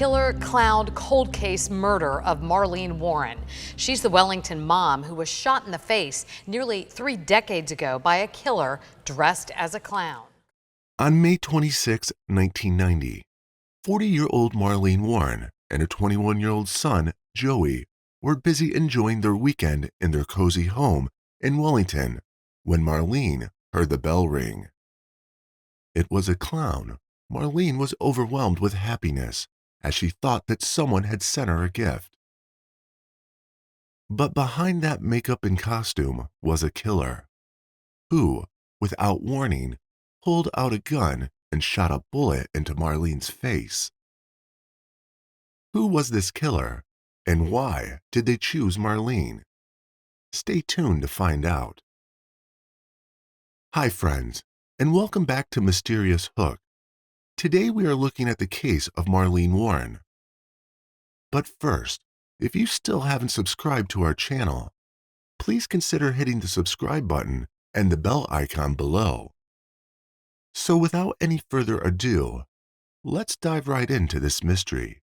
killer-clowned cold case murder of Marlene Warren. She's the Wellington mom who was shot in the face nearly 3 decades ago by a killer dressed as a clown. On May 26, 1990, 40-year-old Marlene Warren and her 21-year-old son, Joey, were busy enjoying their weekend in their cozy home in Wellington when Marlene heard the bell ring. It was a clown. Marlene was overwhelmed with happiness as she thought that someone had sent her a gift. But behind that makeup and costume was a killer who, without warning, pulled out a gun and shot a bullet into Marlene's face. Who was this killer, and why did they choose Marlene? Stay tuned to find out. Hi friends, and welcome back to Mysterious Hook. Today we are looking at the case of Marlene Warren. But first, if you still haven't subscribed to our channel, please consider hitting the subscribe button and the bell icon below. So without any further ado, let's dive right into this mystery.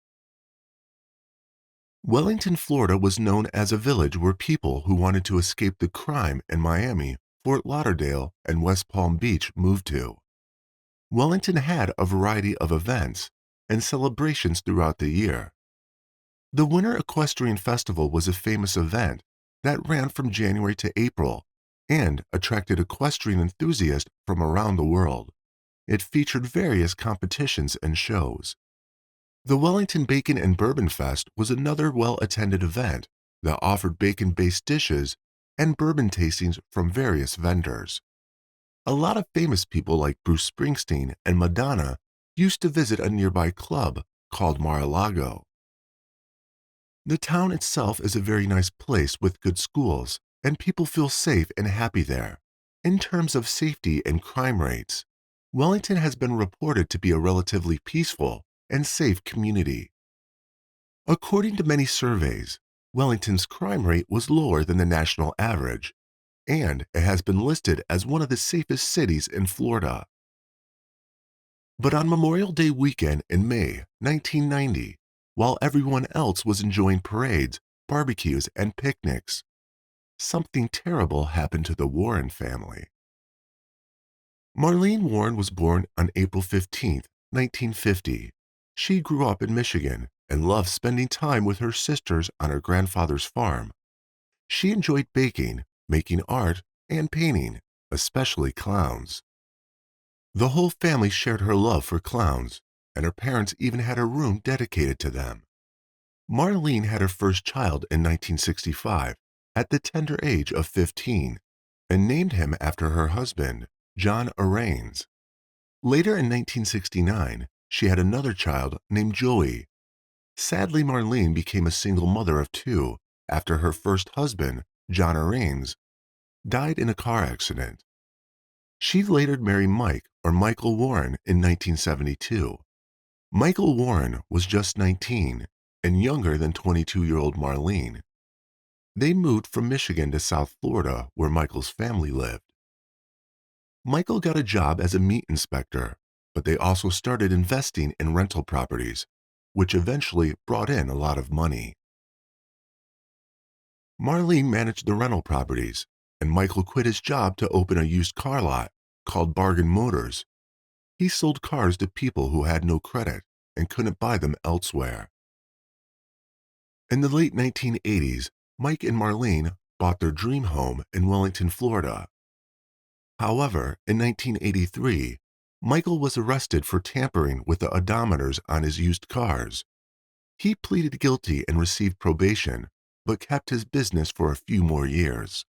Wellington, Florida was known as a village where people who wanted to escape the crime in Miami, Fort Lauderdale, and West Palm Beach moved to. Wellington had a variety of events and celebrations throughout the year. The Winter Equestrian Festival was a famous event that ran from January to April and attracted equestrian enthusiasts from around the world. It featured various competitions and shows. The Wellington Bacon and Bourbon Fest was another well-attended event that offered bacon-based dishes and bourbon tastings from various vendors. A lot of famous people like Bruce Springsteen and Madonna used to visit a nearby club called Mar-a-Lago. The town itself is a very nice place with good schools, and people feel safe and happy there. In terms of safety and crime rates, Wellington has been reported to be a relatively peaceful and safe community. According to many surveys, Wellington's crime rate was lower than the national average, and it has been listed as one of the safest cities in Florida. But on Memorial Day weekend in May 1990, while everyone else was enjoying parades, barbecues, and picnics, something terrible happened to the Warren family. Marlene Warren was born on April 15, 1950. She grew up in Michigan and loved spending time with her sisters on her grandfather's farm. She enjoyed baking, making art, and painting, especially clowns. The whole family shared her love for clowns, and her parents even had a room dedicated to them. Marlene had her first child in 1965 at the tender age of 15 and named him after her husband, John Arranes. Later in 1969, she had another child named Joey. Sadly, Marlene became a single mother of 2 after her first husband, John Arranes, died in a car accident. She later married Michael Warren in 1972. Michael Warren was just 19 and younger than 22-year-old Marlene. They moved from Michigan to South Florida where Michael's family lived. Michael got a job as a meat inspector, but they also started investing in rental properties, which eventually brought in a lot of money. Marlene managed the rental properties, and Michael quit his job to open a used car lot called Bargain Motors. He sold cars to people who had no credit and couldn't buy them elsewhere. In the late 1980s, Mike and Marlene bought their dream home in Wellington, Florida. However, in 1983, Michael was arrested for tampering with the odometers on his used cars. He pleaded guilty and received probation, but kept his business for a few more years.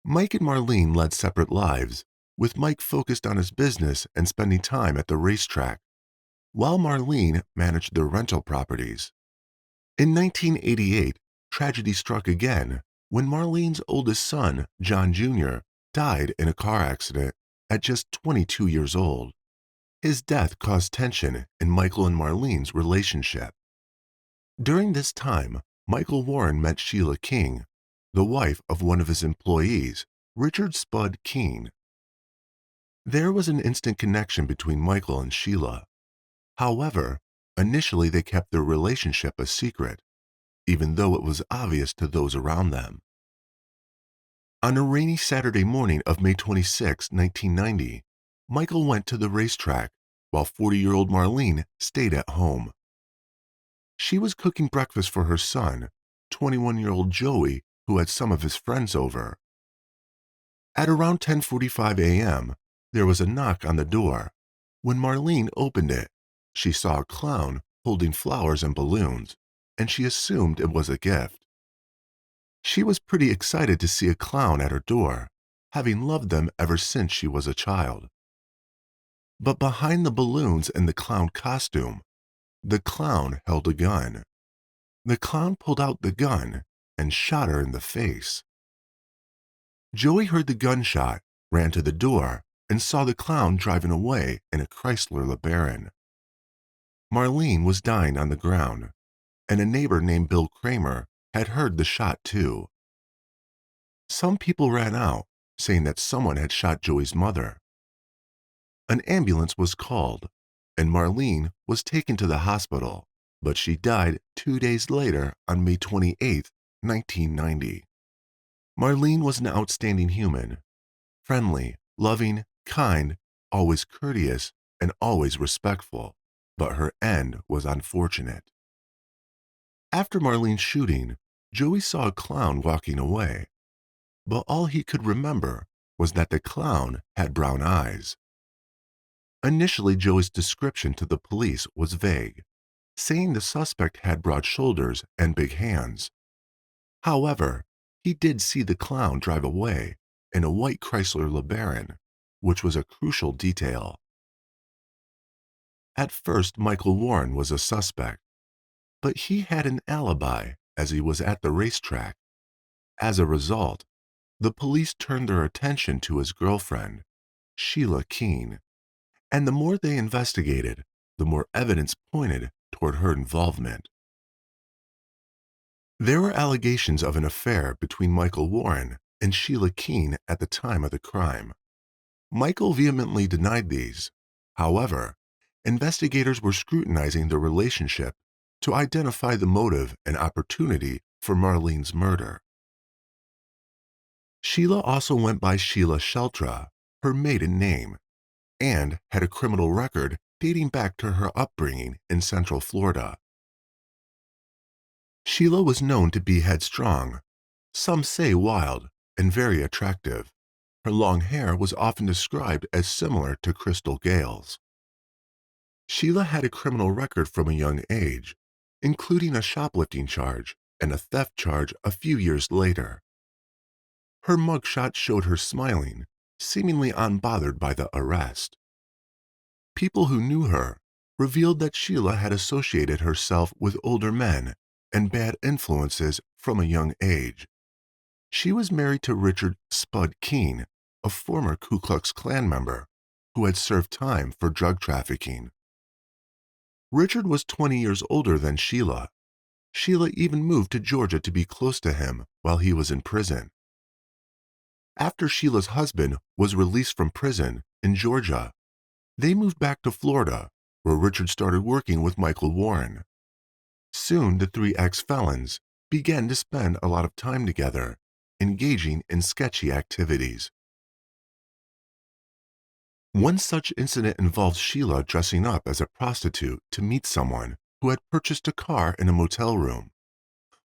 Mike and Marlene led separate lives, with Mike focused on his business and spending time at the racetrack, while Marlene managed their rental properties. In 1988, tragedy struck again when Marlene's oldest son, John Jr., died in a car accident at just 22 years old. His death caused tension in Michael and Marlene's relationship. During this time, Michael Warren met Sheila King, the wife of one of his employees, Richard Spud King. There was an instant connection between Michael and Sheila. However, initially they kept their relationship a secret, even though it was obvious to those around them. On a rainy Saturday morning of May 26, 1990, Michael went to the racetrack while 40-year-old Marlene stayed at home. She was cooking breakfast for her son, 21-year-old Joey, who had some of his friends over. At around 10:45 a.m., there was a knock on the door. When Marlene opened it, she saw a clown holding flowers and balloons, and she assumed it was a gift. She was pretty excited to see a clown at her door, having loved them ever since she was a child. But behind the balloons and the clown costume, the clown held a gun. The clown pulled out the gun and shot her in the face. Joey heard the gunshot, ran to the door, and saw the clown driving away in a Chrysler LeBaron. Marlene was dying on the ground, and a neighbor named Bill Kramer had heard the shot too. Some people ran out, saying that someone had shot Joey's mother. An ambulance was called, and Marlene was taken to the hospital, but she died 2 days later on May 28, 1990. Marlene was an outstanding human, friendly, loving, kind, always courteous, and always respectful, but her end was unfortunate. After Marlene's shooting, Joey saw a clown walking away, but all he could remember was that the clown had brown eyes. Initially, Joey's description to the police was vague, saying the suspect had broad shoulders and big hands. However, he did see the clown drive away in a white Chrysler LeBaron, which was a crucial detail. At first, Michael Warren was a suspect, but he had an alibi as he was at the racetrack. As a result, the police turned their attention to his girlfriend, Sheila Keene, and the more they investigated, the more evidence pointed toward her involvement. There were allegations of an affair between Michael Warren and Sheila Keene at the time of the crime. Michael vehemently denied these. However, investigators were scrutinizing the relationship to identify the motive and opportunity for Marlene's murder. Sheila also went by Sheila Sheltra, her maiden name, and had a criminal record dating back to her upbringing in Central Florida. Sheila was known to be headstrong, some say wild, and very attractive. Her long hair was often described as similar to Crystal Gale's. Sheila had a criminal record from a young age, including a shoplifting charge and a theft charge a few years later. Her mugshot showed her smiling, seemingly unbothered by the arrest. People who knew her revealed that Sheila had associated herself with older men and bad influences from a young age. She was married to Richard Spud Keene, a former Ku Klux Klan member who had served time for drug trafficking. Richard was 20 years older than Sheila. Sheila even moved to Georgia to be close to him while he was in prison. After Sheila's husband was released from prison in Georgia, they moved back to Florida, where Richard started working with Michael Warren. Soon, the three ex-felons began to spend a lot of time together, engaging in sketchy activities. One such incident involved Sheila dressing up as a prostitute to meet someone who had purchased a car in a motel room.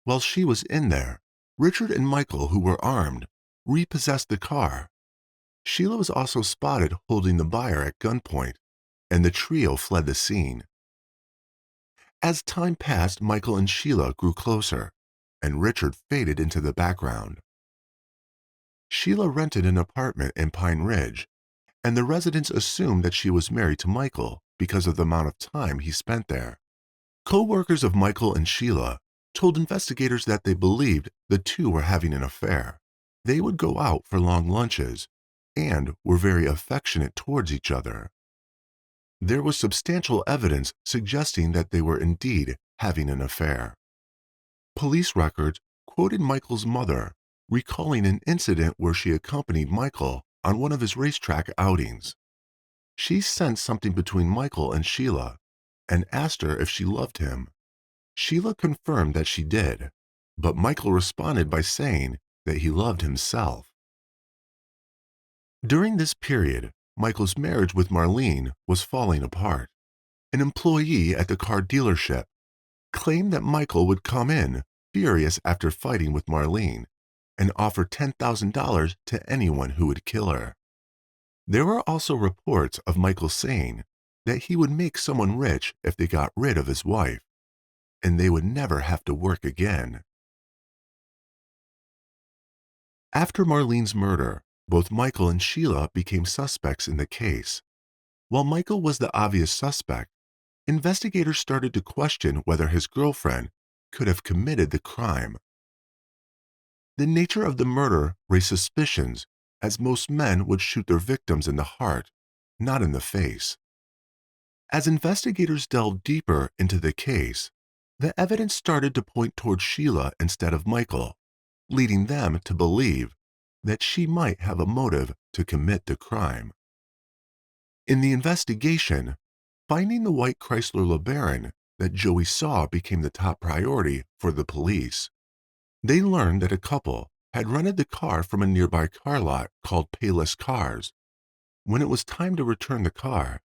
While she was in there, Richard and Michael, who were armed, repossessed the car. Sheila was also spotted holding the buyer at gunpoint, and the trio fled the scene. As time passed, Michael and Sheila grew closer, and Richard faded into the background. Sheila rented an apartment in Pine Ridge, and the residents assumed that she was married to Michael because of the amount of time he spent there. Co-workers of Michael and Sheila told investigators that they believed the two were having an affair. They would go out for long lunches and were very affectionate towards each other. There was substantial evidence suggesting that they were indeed having an affair. Police records quoted Michael's mother recalling an incident where she accompanied Michael on one of his racetrack outings. She sensed something between Michael and Sheila and asked her if she loved him. Sheila confirmed that she did, but Michael responded by saying that he loved himself. During this period, Michael's marriage with Marlene was falling apart. An employee at the car dealership claimed that Michael would come in furious after fighting with Marlene and offer $10,000 to anyone who would kill her. There were also reports of Michael saying that he would make someone rich if they got rid of his wife, and they would never have to work again. After Marlene's murder, both Michael and Sheila became suspects in the case. While Michael was the obvious suspect, investigators started to question whether his girlfriend could have committed the crime. The nature of the murder raised suspicions, as most men would shoot their victims in the heart, not in the face. As investigators delved deeper into the case, the evidence started to point toward Sheila instead of Michael, leading them to believe that she might have a motive to commit the crime. In the investigation, finding the white Chrysler LeBaron that Joey saw became the top priority for the police. They learned that a couple had rented the car from a nearby car lot called Payless Cars. When it was time to return the car,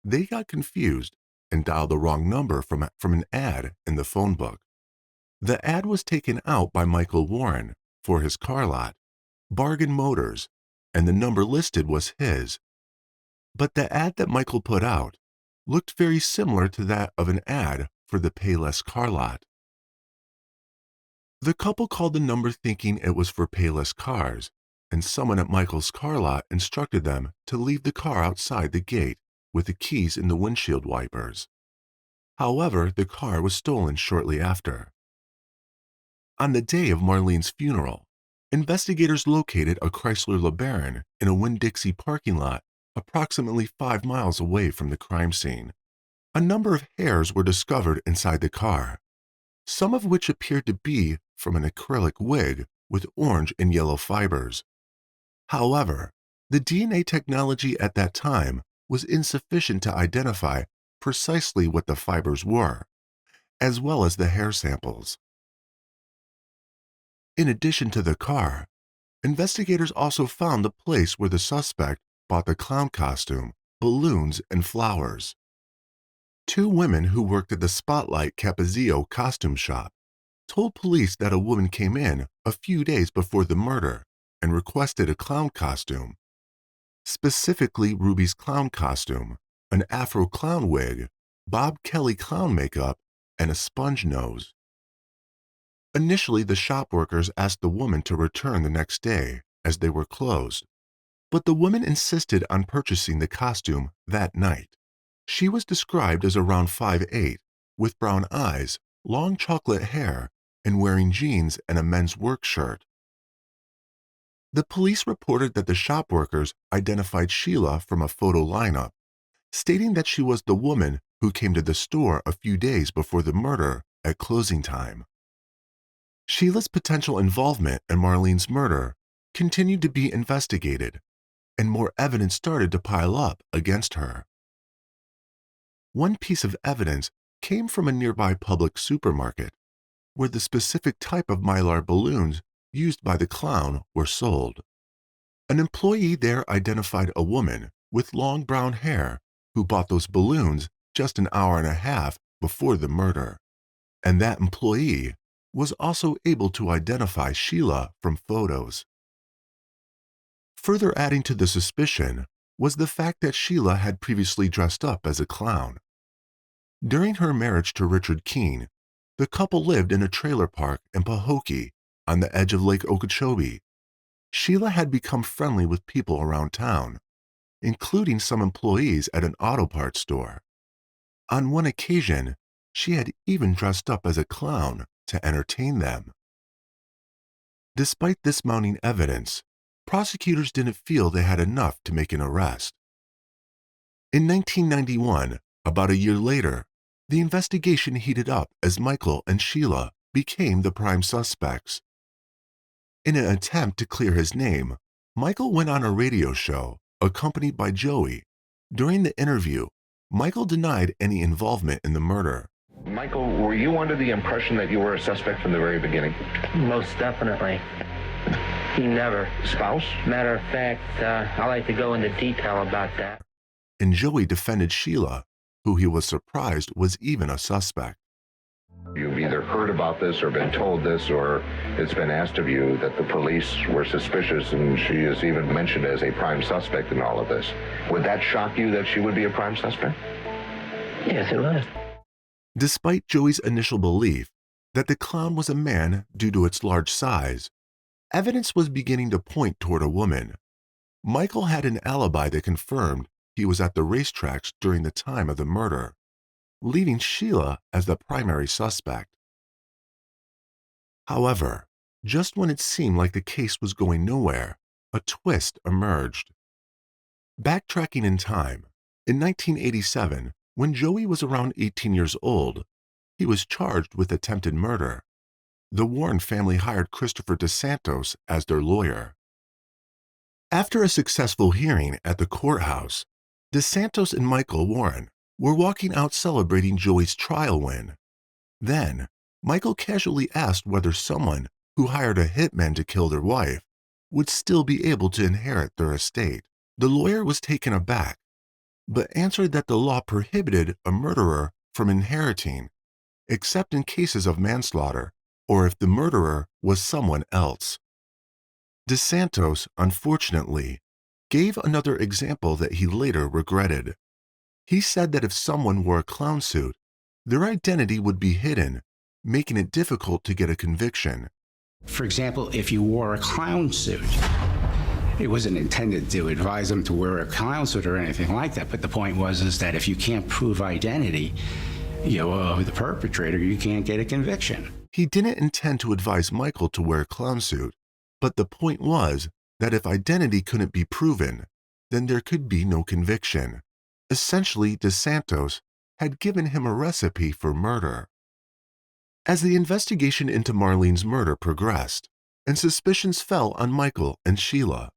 they got confused and dialed the wrong number from an ad in the phone book. The ad was taken out by Michael Warren for his car lot, Bargain Motors, and the number listed was his. But the ad that Michael put out looked very similar to that of an ad for the Payless car lot. The couple called the number thinking it was for Payless Cars, and someone at Michael's car lot instructed them to leave the car outside the gate with the keys in the windshield wipers. However, the car was stolen shortly after. On the day of Marlene's funeral, investigators located a Chrysler LeBaron in a Winn-Dixie parking lot approximately 5 miles away from the crime scene. A number of hairs were discovered inside the car, some of which appeared to be from an acrylic wig with orange and yellow fibers. However, the DNA technology at that time was insufficient to identify precisely what the fibers were, as well as the hair samples. In addition to the car, investigators also found the place where the suspect bought the clown costume, balloons, and flowers. 2 women who worked at the Spotlight Capezio costume shop told police that a woman came in a few days before the murder and requested a clown costume, specifically Ruby's clown costume, an Afro clown wig, Bob Kelly clown makeup, and a sponge nose. Initially, the shop workers asked the woman to return the next day as they were closed, but the woman insisted on purchasing the costume that night. She was described as around 5'8", with brown eyes, long chocolate hair, and wearing jeans and a men's work shirt. The police reported that the shop workers identified Sheila from a photo lineup, stating that she was the woman who came to the store a few days before the murder at closing time. Sheila's potential involvement in Marlene's murder continued to be investigated, and more evidence started to pile up against her. One piece of evidence came from a nearby public supermarket, where the specific type of Mylar balloons used by the clown were sold. An employee there identified a woman with long brown hair who bought those balloons just an hour and a half before the murder, and that employee was also able to identify Sheila from photos. Further adding to the suspicion was the fact that Sheila had previously dressed up as a clown. During her marriage to Richard Keene, the couple lived in a trailer park in Pahokee on the edge of Lake Okeechobee. Sheila had become friendly with people around town, including some employees at an auto parts store. On one occasion, she had even dressed up as a clown to entertain them. Despite this mounting evidence, prosecutors didn't feel they had enough to make an arrest. In 1991, about a year later, the investigation heated up as Michael and Sheila became the prime suspects. In an attempt to clear his name, Michael went on a radio show accompanied by Joey. During the interview, Michael denied any involvement in the murder. Michael, were you under the impression that you were a suspect from the very beginning? Most definitely. He never. Spouse? Matter of fact, I like to go into detail about that. And Joey defended Sheila, who he was surprised was even a suspect. You've either heard about this or been told this, or it's been asked of you that the police were suspicious, and she is even mentioned as a prime suspect in all of this. Would that shock you that she would be a prime suspect? Yes, it was. Despite Joey's initial belief that the clown was a man due to its large size, evidence was beginning to point toward a woman. Michael had an alibi that confirmed he was at the racetracks during the time of the murder, leaving Sheila as the primary suspect. However, just when it seemed like the case was going nowhere, a twist emerged. Backtracking in time, in 1987, when Joey was around 18 years old, he was charged with attempted murder. The Warren family hired Christopher DeSantos as their lawyer. After a successful hearing at the courthouse, DeSantos and Michael Warren were walking out celebrating Joey's trial win. Then, Michael casually asked whether someone who hired a hitman to kill their wife would still be able to inherit their estate. The lawyer was taken aback, but answered that the law prohibited a murderer from inheriting, except in cases of manslaughter or if the murderer was someone else. DeSantos, unfortunately, gave another example that he later regretted. He said that if someone wore a clown suit, their identity would be hidden, making it difficult to get a conviction. For example, if you wore a clown suit, it wasn't intended to advise them to wear a clown suit or anything like that, but the point was that if you can't prove identity, of the perpetrator, you can't get a conviction. He didn't intend to advise Michael to wear a clown suit, but the point was that if identity couldn't be proven, then there could be no conviction. Essentially, DeSantos had given him a recipe for murder. As the investigation into Marlene's murder progressed, and suspicions fell on Michael and Sheila,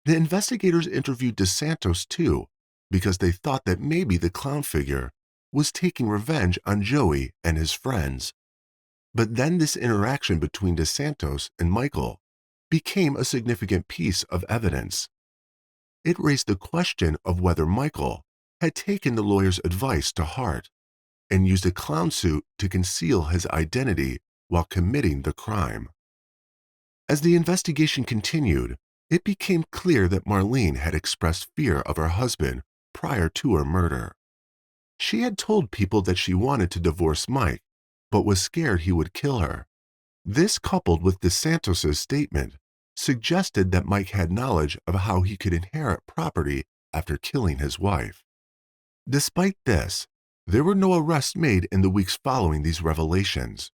the investigators interviewed DeSantos too, because they thought that maybe the clown figure was taking revenge on Joey and his friends. But then this interaction between DeSantos and Michael became a significant piece of evidence. It raised the question of whether Michael had taken the lawyer's advice to heart and used a clown suit to conceal his identity while committing the crime. As the investigation continued, it became clear that Marlene had expressed fear of her husband prior to her murder. She had told people that she wanted to divorce Mike, but was scared he would kill her. This, coupled with DeSantos' statement, suggested that Mike had knowledge of how he could inherit property after killing his wife. Despite this, there were no arrests made in the weeks following these revelations,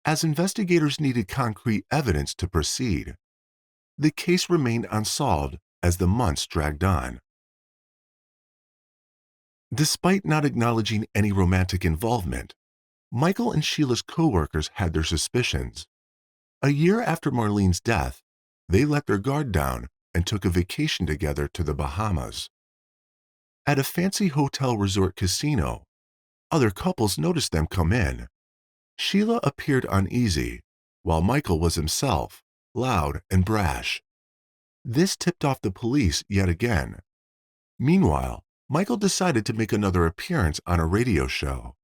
as investigators needed concrete evidence to proceed. The case remained unsolved as the months dragged on. Despite not acknowledging any romantic involvement, Michael and Sheila's co-workers had their suspicions. A year after Marlene's death, they let their guard down and took a vacation together to the Bahamas. At a fancy hotel resort casino, other couples noticed them come in. Sheila appeared uneasy, while Michael was himself, loud and brash. This tipped off the police yet again. Meanwhile, Michael decided to make another appearance on a radio show.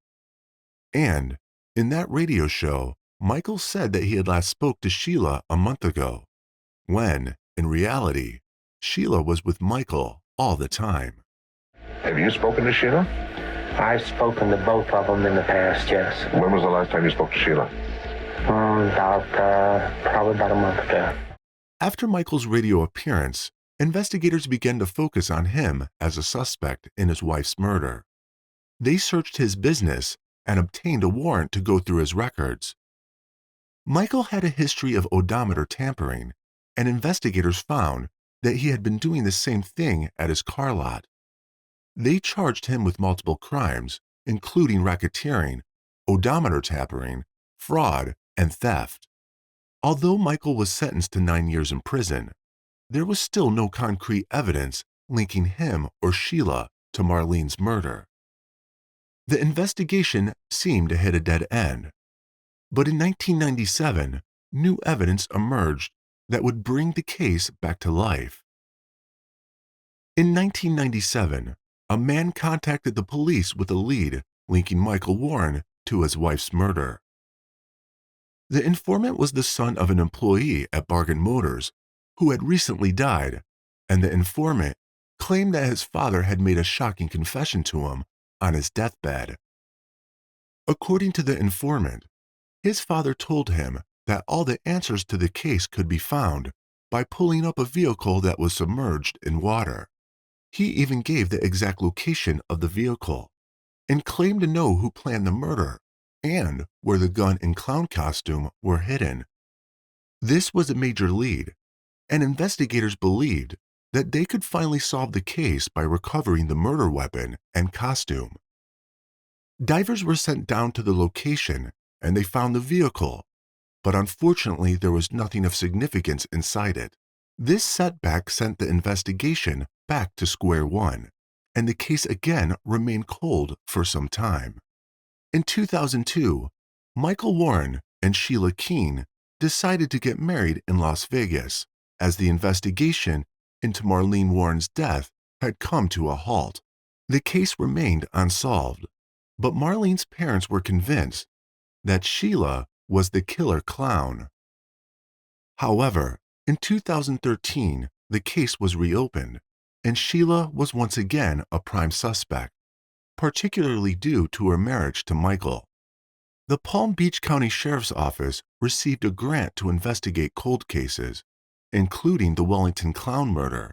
And in that radio show, Michael said that he had last spoke to Sheila a month ago, when, in reality, Sheila was with Michael all the time. Have you spoken to Sheila? I've spoken to both of them in the past, yes. When was the last time you spoke to Sheila? Probably about a month ago. After Michael's radio appearance, investigators began to focus on him as a suspect in his wife's murder. They searched his business and obtained a warrant to go through his records. Michael had a history of odometer tampering, and investigators found that he had been doing the same thing at his car lot. They charged him with multiple crimes, including racketeering, odometer tampering, fraud, and theft. Although Michael was sentenced to 9 years in prison, there was still no concrete evidence linking him or Sheila to Marlene's murder. The investigation seemed to hit a dead end. But in 1997, new evidence emerged that would bring the case back to life. In 1997, a man contacted the police with a lead linking Michael Warren to his wife's murder. The informant was the son of an employee at Bargain Motors who had recently died, and the informant claimed that his father had made a shocking confession to him on his deathbed. According to the informant, his father told him that all the answers to the case could be found by pulling up a vehicle that was submerged in water. He even gave the exact location of the vehicle and claimed to know who planned the murder and where the gun and clown costume were hidden. This was a major lead, and investigators believed that they could finally solve the case by recovering the murder weapon and costume. Divers were sent down to the location and they found the vehicle, but unfortunately there was nothing of significance inside it. This setback sent the investigation back to square one, and the case again remained cold for some time. In 2002, Michael Warren and Sheila decided to get married in Las Vegas as the investigation into Marlene Warren's death had come to a halt. The case remained unsolved, but Marlene's parents were convinced that Sheila was the killer clown. However, in 2013, the case was reopened, and Sheila was once again a prime suspect, particularly due to her marriage to Michael. The Palm Beach County Sheriff's Office received a grant to investigate cold cases, including the Wellington Clown murder.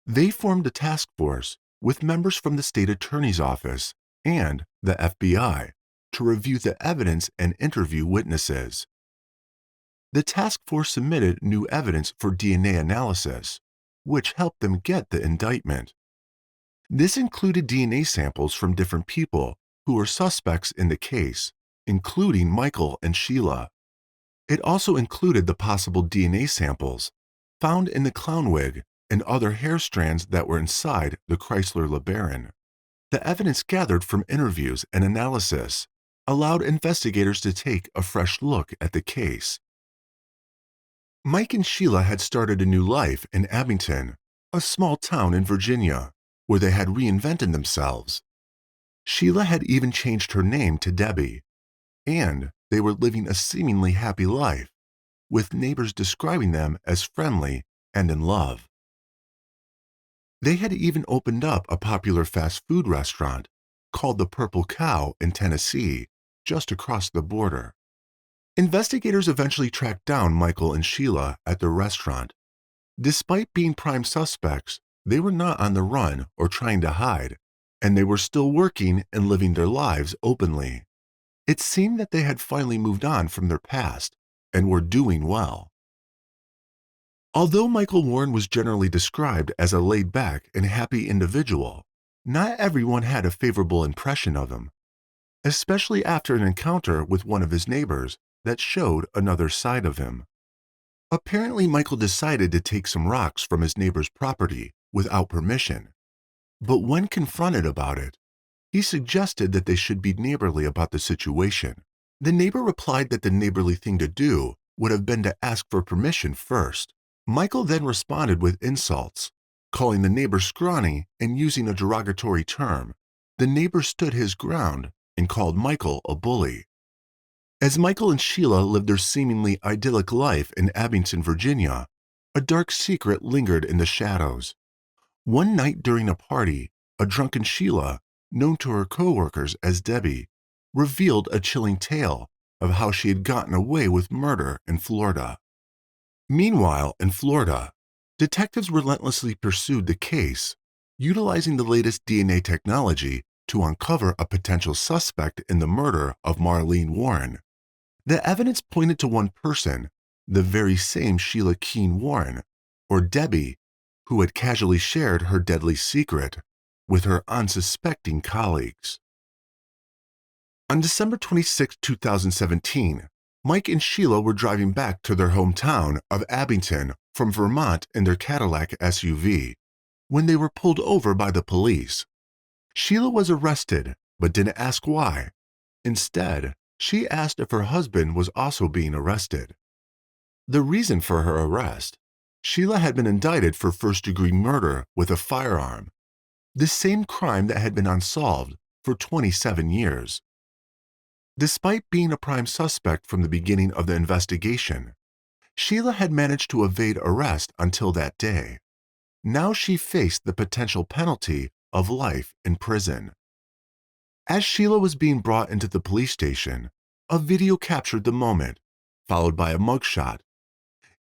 They formed a task force with members from the state attorney's office and the FBI to review the evidence and interview witnesses. The task force submitted new evidence for DNA analysis, which helped them get the indictment. This included DNA samples from different people who were suspects in the case, including Michael and Sheila. It also included the possible DNA samples found in the clown wig and other hair strands that were inside the Chrysler LeBaron. The evidence gathered from interviews and analysis allowed investigators to take a fresh look at the case. Mike and Sheila had started a new life in Abington, a small town in Virginia, where they had reinvented themselves. Sheila had even changed her name to Debbie, and they were living a seemingly happy life, with neighbors describing them as friendly and in love. They had even opened up a popular fast food restaurant called the Purple Cow in Tennessee, just across the border. Investigators eventually tracked down Michael and Sheila at their restaurant. Despite being prime suspects, they were not on the run or trying to hide, and they were still working and living their lives openly. It seemed that they had finally moved on from their past and were doing well. Although Michael Warren was generally described as a laid-back and happy individual, not everyone had a favorable impression of him, especially after an encounter with one of his neighbors that showed another side of him. Apparently, Michael decided to take some rocks from his neighbor's property without permission, but when confronted about it, he suggested that they should be neighborly about the situation. The neighbor replied that the neighborly thing to do would have been to ask for permission first. Michael then responded with insults, calling the neighbor scrawny and using a derogatory term. The neighbor stood his ground and called Michael a bully. As Michael and Sheila lived their seemingly idyllic life in Abington, Virginia, a dark secret lingered in the shadows. One night during a party, a drunken Sheila, known to her co-workers as Debbie, revealed a chilling tale of how she had gotten away with murder in Florida. Meanwhile, in Florida, detectives relentlessly pursued the case, utilizing the latest DNA technology to uncover a potential suspect in the murder of Marlene Warren. The evidence pointed to one person, the very same Sheila Warren, or Debbie, who had casually shared her deadly secret with her unsuspecting colleagues. On December 26, 2017, Mike and Sheila were driving back to their hometown of Abington from Vermont in their Cadillac SUV when they were pulled over by the police. Sheila was arrested but didn't ask why. Instead, she asked if her husband was also being arrested. The reason for her arrest: Sheila had been indicted for first-degree murder with a firearm, the same crime that had been unsolved for 27 years. Despite being a prime suspect from the beginning of the investigation, Sheila had managed to evade arrest until that day. Now she faced the potential penalty of life in prison. As Sheila was being brought into the police station, a video captured the moment, followed by a mugshot.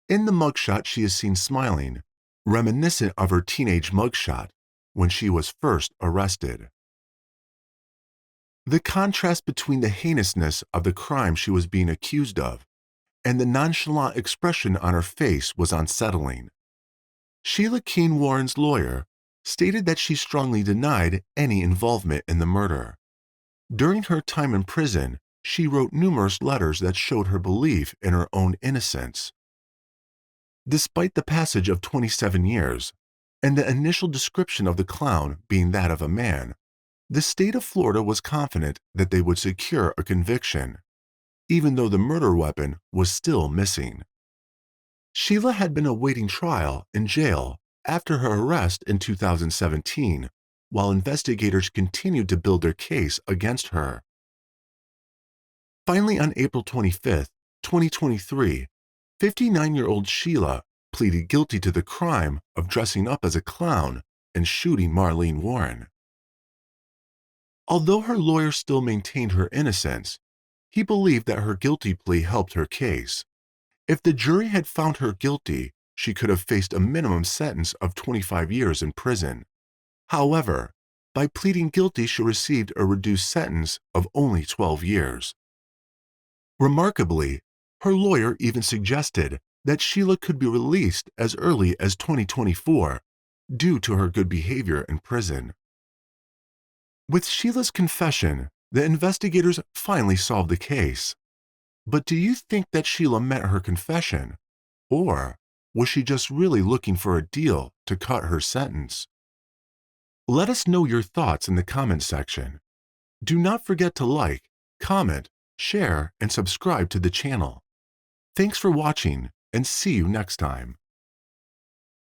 In the mugshot, she is seen smiling, reminiscent of her teenage mugshot when she was first arrested. The contrast between the heinousness of the crime she was being accused of and the nonchalant expression on her face was unsettling. Sheila Keene Warren's lawyer stated that she strongly denied any involvement in the murder. During her time in prison, she wrote numerous letters that showed her belief in her own innocence. Despite the passage of 27 years, and the initial description of the clown being that of a man, the state of Florida was confident that they would secure a conviction, even though the murder weapon was still missing. Sheila had been awaiting trial in jail after her arrest in 2017, while investigators continued to build their case against her. Finally, on April 25, 2023, 59-year-old Sheila pleaded guilty to the crime of dressing up as a clown and shooting Marlene Warren. Although her lawyer still maintained her innocence, he believed that her guilty plea helped her case. If the jury had found her guilty, she could have faced a minimum sentence of 25 years in prison. However, by pleading guilty, she received a reduced sentence of only 12 years. Remarkably, her lawyer even suggested that Sheila could be released as early as 2024 due to her good behavior in prison. With Sheila's confession, the investigators finally solved the case. But do you think that Sheila meant her confession, or was she just really looking for a deal to cut her sentence? Let us know your thoughts in the comment section. Do not forget to like, comment, share, and subscribe to the channel. Thanks for watching, and see you next time.